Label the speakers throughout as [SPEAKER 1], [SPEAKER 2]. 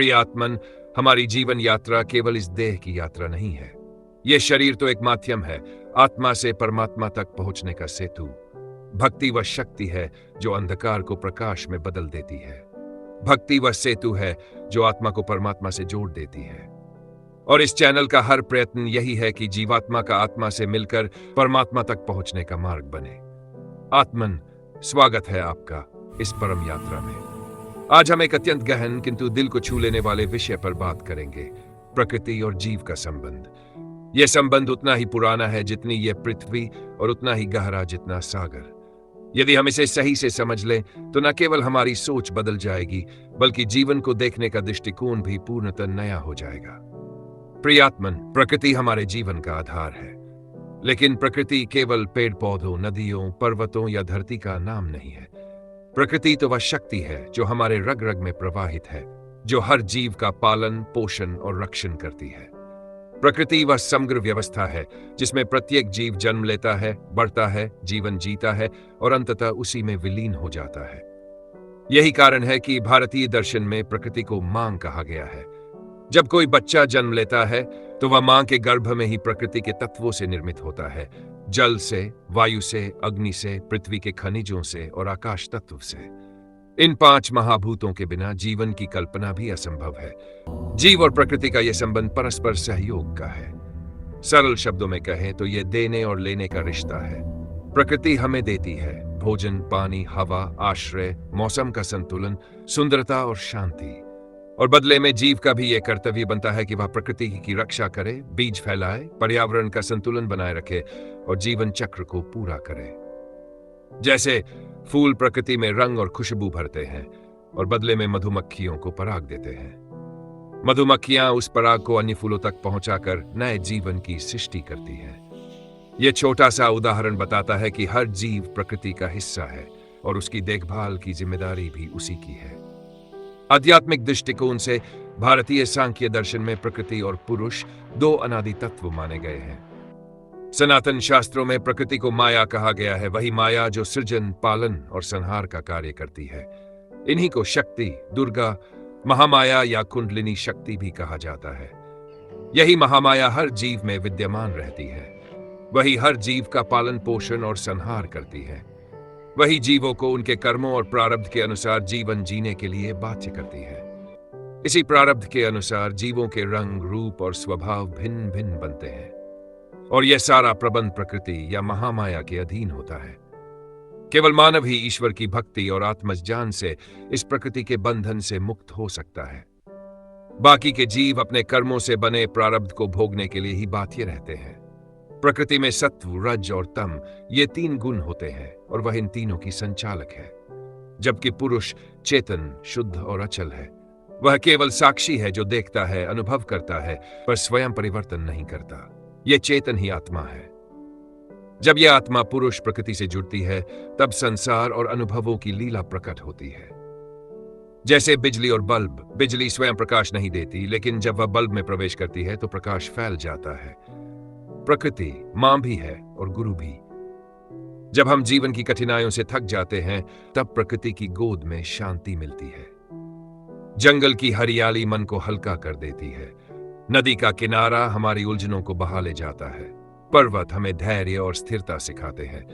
[SPEAKER 1] प्रिय आत्मन, हमारी जीवन यात्रा केवल इस देह की यात्रा नहीं है। यह शरीर तो एक माध्यम है, आत्मा से परमात्मा तक पहुंचने का सेतु। भक्ति वह शक्ति है जो अंधकार को प्रकाश में बदल देती है। भक्ति वह सेतु है जो आत्मा को परमात्मा से जोड़ देती है। और इस चैनल का हर प्रयत्न यही है कि जीवात्मा का आत्मा से मिलकर परमात्मा तक पहुंचने का मार्ग बने। आत्मन, स्वागत है आपका इस परम यात्रा में। आज हम एक अत्यंत गहन किंतु दिल को छू लेने वाले विषय पर बात करेंगे, प्रकृति और जीव का संबंध। यह संबंध उतना ही पुराना है जितनी यह पृथ्वी और उतना ही गहरा जितना सागर। यदि हम इसे सही से समझ लें तो न केवल हमारी सोच बदल जाएगी, बल्कि जीवन को देखने का दृष्टिकोण भी पूर्णतः नया हो जाएगा। प्रियात्मन, प्रकृति हमारे जीवन का आधार है, लेकिन प्रकृति केवल पेड़ पौधों, नदियों, पर्वतों या धरती का नाम नहीं है। प्रकृति तो वह शक्ति है जो हमारे रग रग में प्रवाहित है, जो हर जीव का पालन, पोषण और रक्षण करती है। प्रकृति वह समग्र व्यवस्था है जिसमें प्रत्येक जीव जन्म लेता है, बढ़ता है, जीवन जीता है और अंततः उसी में विलीन हो जाता है। यही कारण है कि भारतीय दर्शन में प्रकृति को मां कहा गया है। जब कोई बच्चा जन्म लेता है तो वह मां के गर्भ में ही प्रकृति के तत्वों से निर्मित होता है, जल से, वायु से, अग्नि से, पृथ्वी के खनिजों से और आकाश तत्व से। इन 5 महाभूतों के बिना जीवन की कल्पना भी असंभव है। जीव और प्रकृति का यह संबंध परस्पर सहयोग का है। सरल शब्दों में कहें तो यह देने और लेने का रिश्ता है। प्रकृति हमें देती है भोजन, पानी, हवा, आश्रय, मौसम का संतुलन, सुंदरता और शांति। और बदले में जीव का भी यह कर्तव्य बनता है कि वह प्रकृति की रक्षा करे, बीज फैलाए, पर्यावरण का संतुलन बनाए रखे और जीवन चक्र को पूरा करे। जैसे फूल प्रकृति में रंग और खुशबू भरते हैं और बदले में मधुमक्खियों को पराग देते हैं। मधुमक्खियां उस पराग को अन्य फूलों तक पहुंचाकर नए जीवन की सृष्टि करती हैं। यह छोटा सा उदाहरण बताता है कि हर जीव प्रकृति का हिस्सा है और उसकी देखभाल की जिम्मेदारी भी उसी की है। आध्यात्मिक दृष्टिकोण से भारतीय सांख्य दर्शन में प्रकृति और पुरुष 2 अनादि तत्व माने गए हैं। सनातन शास्त्रों में प्रकृति को माया कहा गया है, वही माया जो सृजन, पालन और संहार का कार्य करती है। इन्हीं को शक्ति, दुर्गा, महामाया या कुंडलिनी शक्ति भी कहा जाता है। यही महामाया हर जीव में विद्यमान रहती है। वही हर जीव का पालन, पोषण और संहार करती है। वही जीवों को उनके कर्मों और प्रारब्ध के अनुसार जीवन जीने के लिए बाध्य करती है। इसी प्रारब्ध के अनुसार जीवों के रंग, रूप और स्वभाव भिन्न भिन्न बनते हैं और यह सारा प्रबंध प्रकृति या महामाया के अधीन होता है। केवल मानव ही ईश्वर की भक्ति और आत्मज्ञान से इस प्रकृति के बंधन से मुक्त हो सकता है। बाकी के जीव अपने कर्मों से बने प्रारब्ध को भोगने के लिए ही बाध्य रहते हैं। प्रकृति में सत्व, रज और तम ये 3 गुण होते हैं और वह इन तीनों की संचालक है। जबकि पुरुष चेतन, शुद्ध और अचल है। वह केवल साक्षी है जो देखता है, अनुभव करता है, पर स्वयं परिवर्तन नहीं करता। यह चेतन ही आत्मा है। जब यह आत्मा पुरुष प्रकृति से जुड़ती है तब संसार और अनुभवों की लीला प्रकट होती है। जैसे बिजली और बल्ब, बिजली स्वयं प्रकाश नहीं देती, लेकिन जब वह बल्ब में प्रवेश करती है तो प्रकाश फैल जाता है। प्रकृति मां भी है और गुरु भी। जब हम जीवन की कठिनाइयों से थक जाते हैं तब प्रकृति की गोद में शांति मिलती है। जंगल की हरियाली मन को हल्का कर देती है। नदी का किनारा हमारी उलझनों को बहा ले जाता है। पर्वत हमें धैर्य और स्थिरता सिखाते हैं।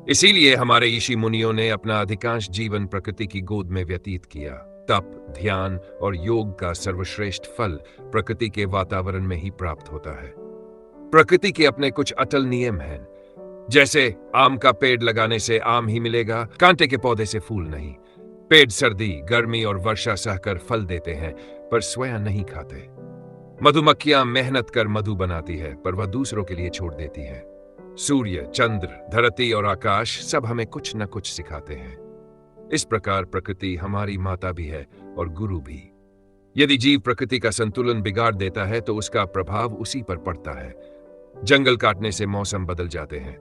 [SPEAKER 1] इसीलिए हमारे ऋषि मुनियों ने अपना अधिकांश जीवन प्रकृति की गोद में व्यतीत किया। तप, ध्यान और योग का सर्वश्रेष्ठ फल प्रकृति के वातावरण में ही प्राप्त होता है। प्रकृति के अपने कुछ अटल नियम हैं। जैसे आम का पेड़ लगाने से आम ही मिलेगा, कांटे के पौधे से फूल नहीं। पेड़ सर्दी, गर्मी और वर्षा सहकर फल देते हैं पर स्वयं नहीं खाते। मधुमक्खियां मेहनत कर मधु बनाती है पर वह दूसरों के लिए छोड़ देती है। सूर्य, चंद्र, धरती और आकाश सब हमें कुछ न कुछ सिखाते हैं। इस प्रकार प्रकृति हमारी माता भी है और गुरु भी। यदि जीव प्रकृति का संतुलन बिगाड़ देता है तो उसका प्रभाव उसी पर पड़ता है। जंगल काटने से मौसम बदल जाते हैं।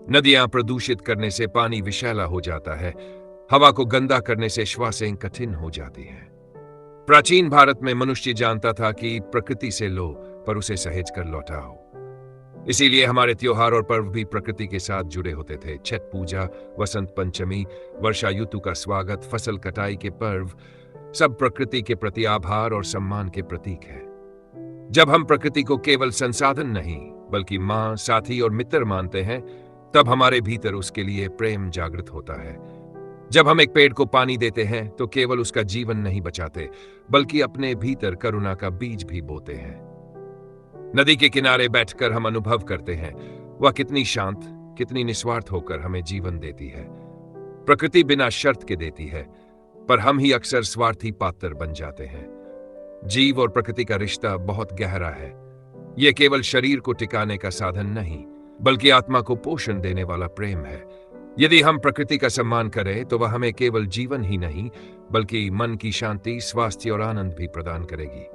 [SPEAKER 1] नदियां प्रदूषित करने से पानी विषैला हो जाता है। हवा को गंदा करने से श्वासें कठिन हो जाती हैं। प्राचीन भारत में मनुष्य जानता था कि प्रकृति से लो पर उसे सहेज कर लौटाओ। इसीलिए हमारे त्योहार और पर्व भी प्रकृति के साथ जुड़े होते थे। छठ पूजा, वसंत पंचमी, वर्षा ऋतु का स्वागत, फसल कटाई के पर्व, सब प्रकृति के प्रति आभार और सम्मान के प्रतीक है। जब हम प्रकृति को केवल संसाधन नहीं बल्कि मां, साथी और मित्र मानते हैं, तब हमारे भीतर उसके लिए प्रेम जागृत होता है। जब हम एक पेड़ को पानी देते हैं तो केवल उसका जीवन नहीं बचाते, बल्कि अपने भीतर करुणा का बीज भी बोते हैं। नदी के किनारे बैठकर हम अनुभव करते हैं वह कितनी शांत, कितनी निस्वार्थ होकर हमें जीवन देती है। प्रकृति बिना शर्त के देती है, पर हम ही अक्सर स्वार्थी पात्र बन जाते हैं। जीव और प्रकृति का रिश्ता बहुत गहरा है। यह केवल शरीर को टिकाने का साधन नहीं, बल्कि आत्मा को पोषण देने वाला प्रेम है। यदि हम प्रकृति का सम्मान करें तो वह हमें केवल जीवन ही नहीं, बल्कि मन की शांति, स्वास्थ्य और आनंद भी प्रदान करेगी।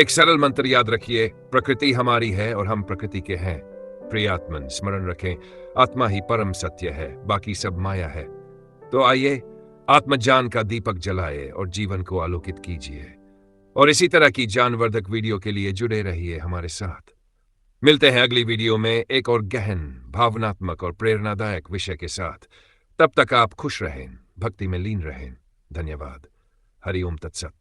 [SPEAKER 1] एक सरल मंत्र याद रखिए, प्रकृति हमारी है और हम प्रकृति के हैं। प्रियात्मन, स्मरण रखें, आत्मा ही परम सत्य है, बाकी सब माया है। तो आइए आत्मज्ञान का दीपक जलाए और जीवन को आलोकित कीजिए। और इसी तरह की ज्ञानवर्धक वीडियो के लिए जुड़े रहिए हमारे साथ। मिलते हैं अगली वीडियो में एक और गहन, भावनात्मक और प्रेरणादायक विषय के साथ। तब तक आप खुश रहें, भक्ति में लीन रहें। धन्यवाद। हरि ओम तत्सत।